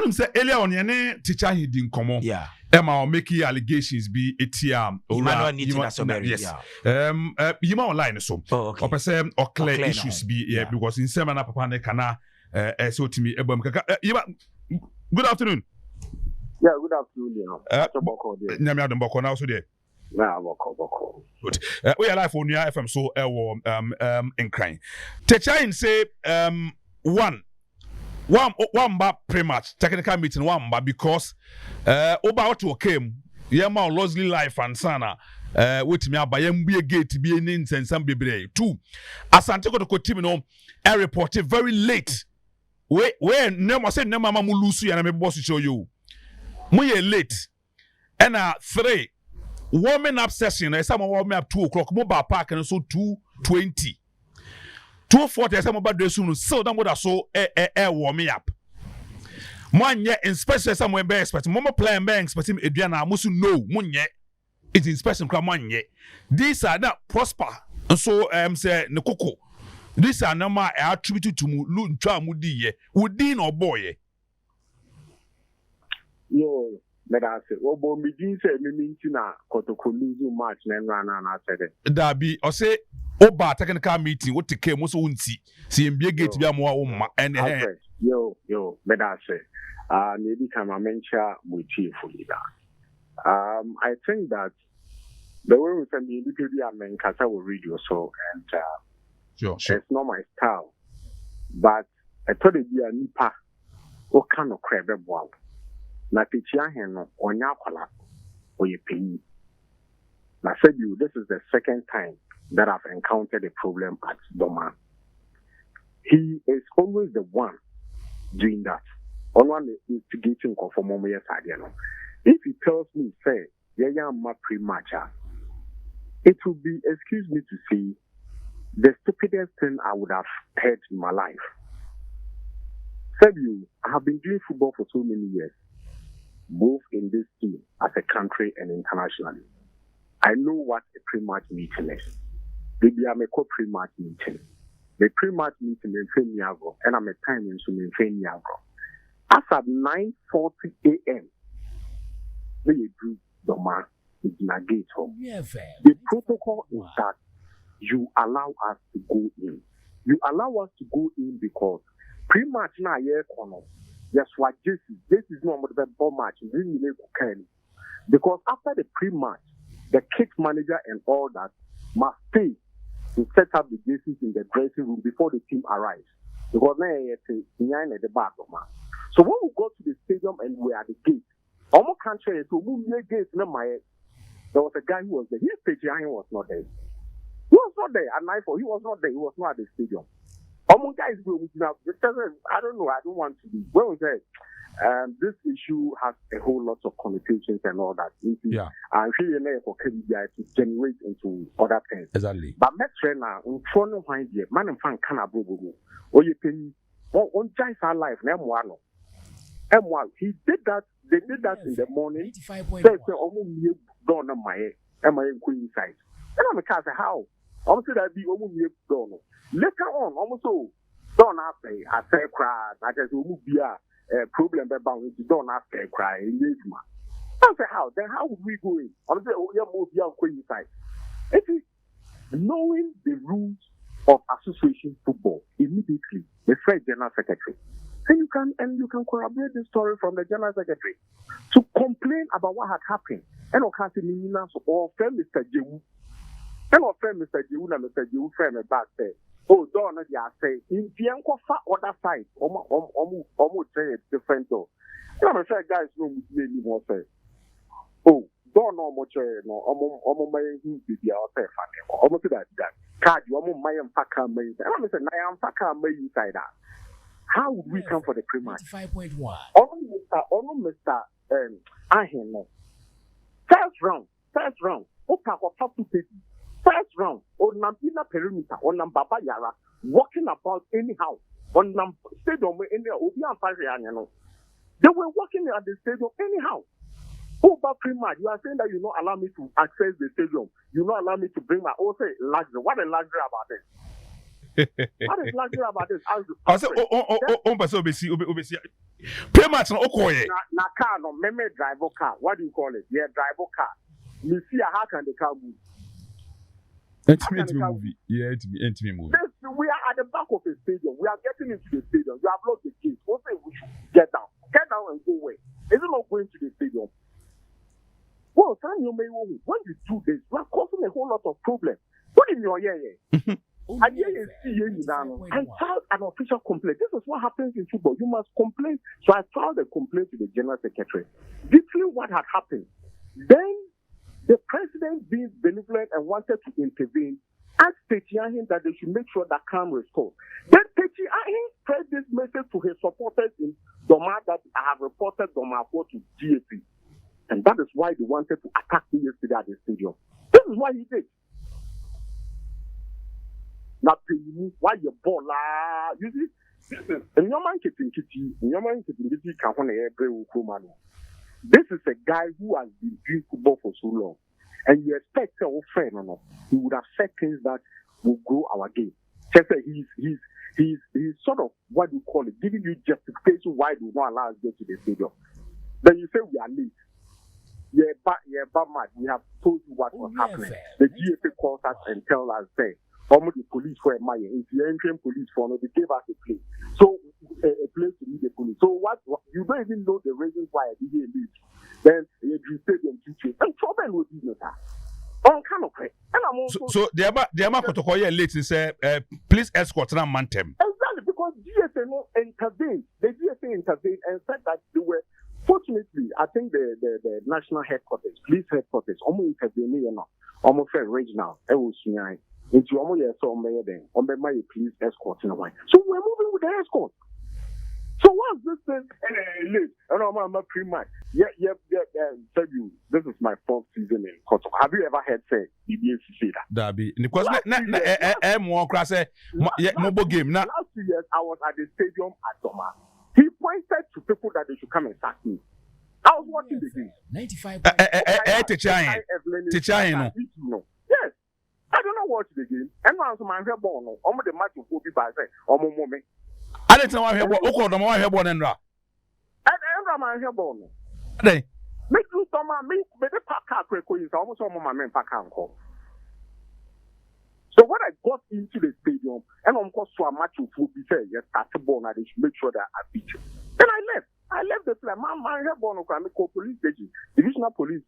When say earlier on your teacher he didn't come on. Yeah. Emma making allegations be ATM. Emmanuel Dasoberi. Yes. You might online so. Okay. Or person or clear Or issues no. be Yeah. because in semana papa ne kana so to me good afternoon. Yeah, good afternoon. Nyame adom boko na so there. Nah, boko. Good. We are live on Onua FM so in crying. Teacher say one ba pre-match technical meeting one ba because oba to came yema Losley life and sana wait me abayem be gate be any nsensam bebre. Two Asante Kotoko team no reported very late. We never say never mama lose you and me boss show you. Muy late. And three warming up session. I some warming up 2:00. Mobile park and so 2:20. 2:40. Some about the soon. So that would so warming up. Man ye inspection somewhere be expect. Mama plan be expect him Adriana musu no munye. It's inspection kra man ye. These are not prosper. And so say ne koko. These are number attributed to mu ntwa mudi ye. Within or boy. Yo, let us say, Obo Mijin said, Mimina, Kotoko lose match, and ran and I said it. That be, or say, Oba technical meeting, what take care, most won't see. See, be a gate to be a more and yo, let us say, maybe can I mention with you for that. I think that the way we send the Wikipedia men, Kasa will read you so, and sure. It's not my style, but I thought it'd be a nipa, what kind of crab wow. Na Takyi Arhin no onya kwala oyepenyi. Na said you this is the second time that I've encountered a problem at Doma. He is always the one doing that. Onua instigating conform yes idea no. If he tells me say yeah ma pre-match, it would be, excuse me to say, the stupidest thing I would have heard in my life. Said you, I have been doing football for so many years, both in this team as a country and internationally. I know what a pre-match meeting is. Maybe I'm a pre-match meeting. The pre-match meeting in Feniago, and I'm a time in Feniago. As at 9:40 a.m., we do the man in a gate home. The protocol is that you allow us to go in. You allow us to go in because pre-match na year corner. Yes, what this is not the ball match. Because after the pre-match, the kit manager and all that must stay to set up the jerseys in the dressing room before the team arrives. Because now it's behind at the back of man. So when we go to the stadium and we're at the gate, almost country to move near gates, there was a guy who was there. His Takyi Arhin was not there. He was not there at nightfall. He was not there. He was not at the stadium. Guys, I don't know. I don't want to be. Well, this issue has a whole lot of connotations and all that. Yeah. I'm really for KBI to generate into other things. Exactly. But my friend now, in front of my dear, man, and fan can have or you can on Giants our life, Nemuano. He did that. They did that in the morning. There's almost done on my queen side. And I'm a cat. How? I'm saying that be almost done. Later on, almost so don't ask me. I say cry. I just will be a problem about it. Don't ask me cry. I say how? Then how would we go in? I'm saying oh yeah, move your queen side. It is knowing the rules of association football immediately. The Fred General Secretary. And you can corroborate the story from the General Secretary to complain about what had happened. And Okasi Minina or friend Mr. Jewu. And our friend Mr. Jewu and Mr. Jewu friend back there. Oh, don't know say in the other side, almost say it different though. You know, say guys no maybe more say. Oh, don't know much no almost my be the outside fan. Almost that card you almost my empaka may. And I'm saying I am paka may inside that. How would we come for the pre-match? 5.1. Almost Mr. Arhin. First round. First round, on Nampina perimeter, on Nambaba Yara, walking about anyhow, on stadium, they were walking at the stadium anyhow. Over pre-match, you are saying that you don't allow me to access the stadium. You don't allow me to bring my own luxury. What a luxury about this? What is luxury about this? I said, Pre-match no okoye. Na car no meme drive car. What do you call it? Yeah, drive car. You see how can the car move? Intimate movie. Yeah, intimate movie. We are at the back of the stadium. We are getting into the stadium. You have lost the gate. What say we should get down? Get down and go away. Is it not going to the stadium? Well, when you do this, you are causing a whole lot of problems. Put in your ear. I filed an official complaint. This is what happens in football. You must complain. So I filed a complaint to the General Secretary. Detailing what had happened. Then the president, being benevolent and wanted to intervene, asked Takyi Arhin that they should make sure that calm restored. Then Takyi Arhin spread this message to his supporters in Doma that I have reported Doma to GAP. And that is why they wanted to attack me yesterday at the stadium. This is what he did. Now, why you ball? You see, this is a guy who has been doing football for so long. And you expect your friend or not, he would have said things that will grow our game. Just that he's sort of what you call it, giving you justification why they will not allow us to go to the stadium. Then you say we are late. Yeah, but mad. We have told you what was happening. The GFA calls us and tell us there. Almost the police for a mile. If you enter police for they gave us a place. So a place to meet the police. So what you don't even know the reasons why I didn't leave. Then you stadium teaching. And problem with business. On kind of way. And I'm also so the Ama Kotoko late say please escort na mantem. Exactly, because GSA intervened. The GSA intervened and said that they were fortunately, I think the national headquarters, police headquarters, almost intervened, almost regional. It was into almost so then my police escort in a way. So we're moving with the escort. So what's this thing? Late. And I'm a pre-match. Yeah. Tell you, this is my fourth season in Kotoko. Have you ever heard say say that? That be because mobile game. Last 2 years, I was at the stadium at Doma. He pointed to people that they should come and sack me. I was watching the game. 95. Teacher, yes. I don't know what the game. And now I'm my hair born. Almost the match will be by say, almost moment. I didn't know I have one and ra. And my hair born. They make you some me the pack car is almost all my men pack call. So when I got into the stadium and of course to a match of football, yes, at the ball, I should make sure that I beat you. Then I left. I left the place. My red ball, I'm a police station, divisional police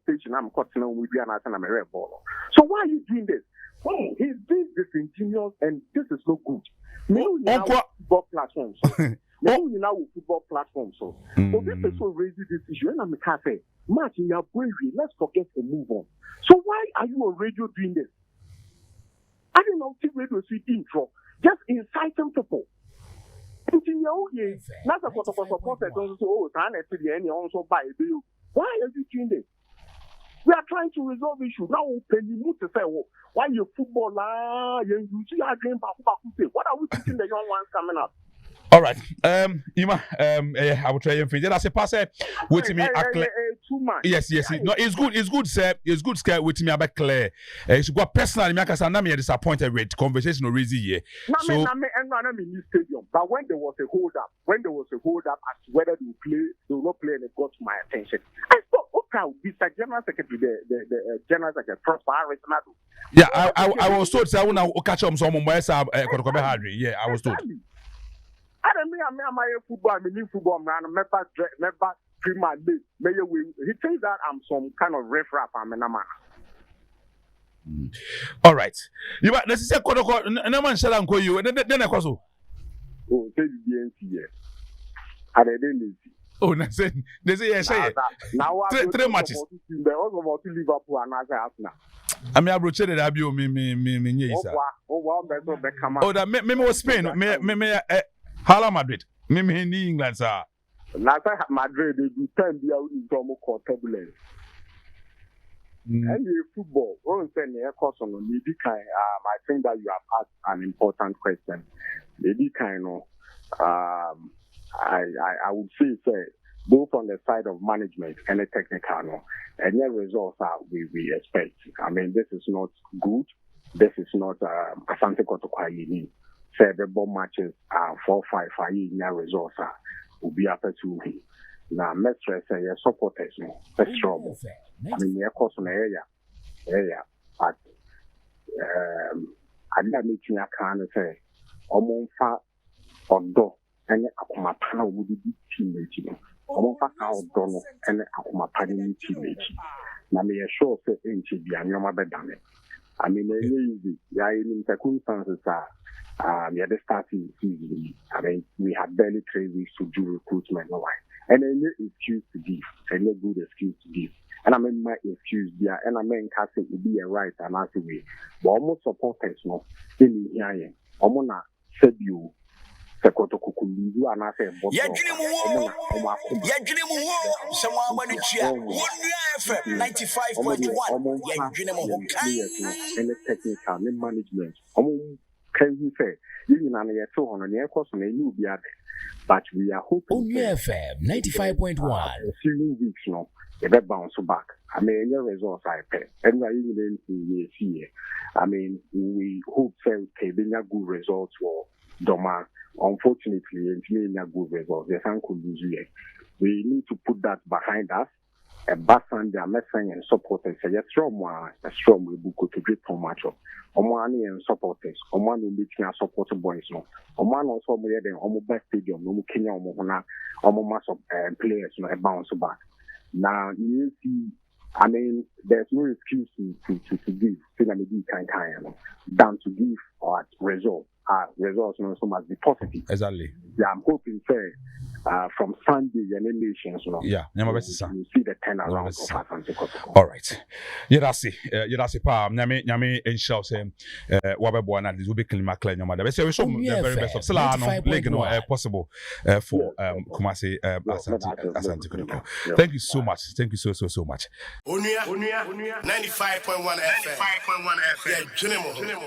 station. I'm cutting on with you and I'm a red ball. So why are you doing this? Oh, he's being disingenuous and this is no good. No, now football platforms. No, now football platforms. So this person raises this issue and I'm a cafe. Martin, you're bravery. Let's forget and move on. So why are you on radio doing this? I don't know if radio is intro. Just inciting people. Not a supporter also buy a bill. Why are you doing this? We are trying to resolve issues. Now when you move to say, why you footballer, you see our game what are we teaching the young ones coming up? All right. Ima, I will try and finish. That's a pass with me. Yes. No, it's good, sir. It's good, sir. With me about Claire. She got personally, I'm disappointed with conversation or reason here. So, I'm in the stadium. But when there was a hold up as to whether they will not play, and it got my attention. I thought, okay, Mr. General Secretary, the General Secretary, Prosper Harris. Yeah, I was told, I want to catch up some more. Yeah, I was told. I don't mean I'm football, I'm in football, man. I'm never Premier League. He thinks that I'm some kind of riff-raff. I'm a man. All right. You might let's say Kotoko, no man shall call you. Then I call you. Oh, say the DNC. I didn't see. Oh, they say yes. Now, three matches. They also want to Liverpool and Arsenal. I mean, I broached it. I be me. Oh, that me was Spain. Me. Hala Madrid. Me in England, sir. Last time Madrid, they do 10 years in Tomo called turbulence. And the football, I think that you have asked an important question. Maybe I would say, both on the side of management and the technical, and the results are we expect. I mean, this is not good. This is not Asante Kotoko. Several matches 4-5 results. obi apɛtu na mestre say your supporters no strong I mean your course na area but ade a meeting aka no say omonfa odo ene akoma pa na omo di team echi no omonfa ka odo no ene akoma pa ni team echi na me sure say enchi bia nyoma bedane I mean easy ya in circumstances we had starting season. I mean, we had barely 3 weeks to do recruitment. No, and any excuse to give, any good excuse to give. And I mean, my excuse there, and I mean, casting would be a right and as a way. But almost supporters, no, in here, Omona said you. Kotoko you and I said, yeah, Onua 95.1. Any technical, any management. Can you say, you know, you're so on the air course, and you be at but we are hoping. Onua FM 95.1. Few weeks, no, they bounce back. I mean, your results I pay. And we are even in here. I mean, we hope that they good results for Doma. Unfortunately, it's not good results. They can't lose here. We need to put that behind us. A basan, their messaging and supporters. A strong will book to great for match up. Omani and supporters. Oman will be supporter boys. No, Oman also more than Omo back stadium. No Kenya Omona. Omo mass of players. No, a bounce back. Now you see. I mean, there's no excuse to give. Than to give or result. Results so must be positive. Exactly. Yeah, I'm hoping from Sunday and nations, yeah, you see the turnaround of Asante Kotoko. All right. Yedasi pa nyame ensure say wabebo na this will be clean maclean nyama. But say we show the very best of Sela no league no possible for Kumasi Asante Kotoko. Thank you so much. Thank you so much. Onua 95.1 FM. Yeah,